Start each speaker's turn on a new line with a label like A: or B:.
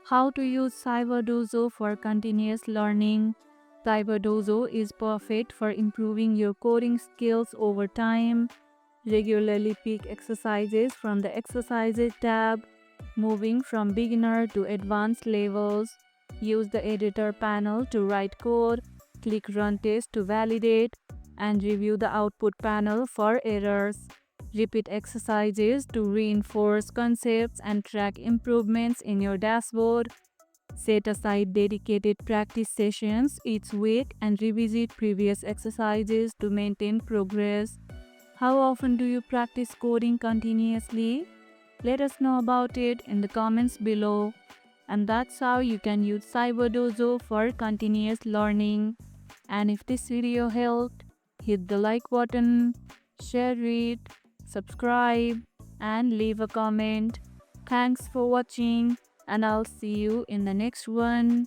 A: How to use Cyberdojo for continuous learning. Cyberdojo is perfect for improving your coding skills over time. Regularly pick exercises from the Exercises tab, moving from beginner to advanced levels. Use the editor panel to write code, click Run Test to validate, and review the output panel for errors. Repeat exercises to reinforce concepts and track improvements in your dashboard. Set aside dedicated practice sessions each week and revisit previous exercises to maintain progress. How often do you practice coding continuously? Let us know about it in the comments below. And that's how you can use Cyberdojo for continuous learning. And if this video helped, hit the like button, share it, subscribe, and leave a comment. Thanks for watching, and I'll see you in the next one.